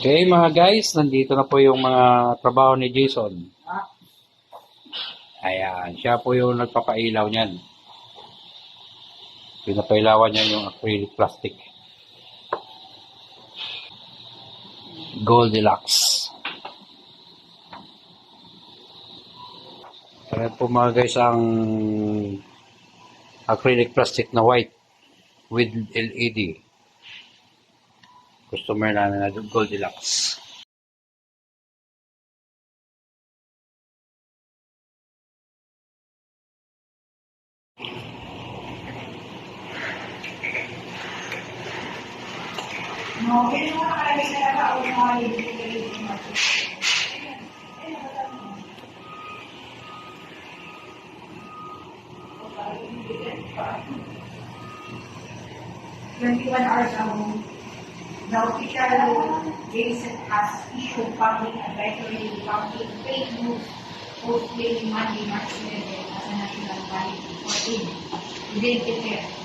Okay mga guys, nandito na po yung mga trabaho ni Jason. Ayan, siya po yung nagpapailaw niyan. Pinapailawan niya yung acrylic plastic. Goldilocks. Ayan po mga guys ang acrylic plastic na white with LED. Customer namin na Goldilocks. No, yun yung mga kaya sa tao na mga libre. 21 hours ago, the official Jason has issued public advisory counting fake news post claiming Monday, March 11 as a national holiday. 14. We didn't prepare.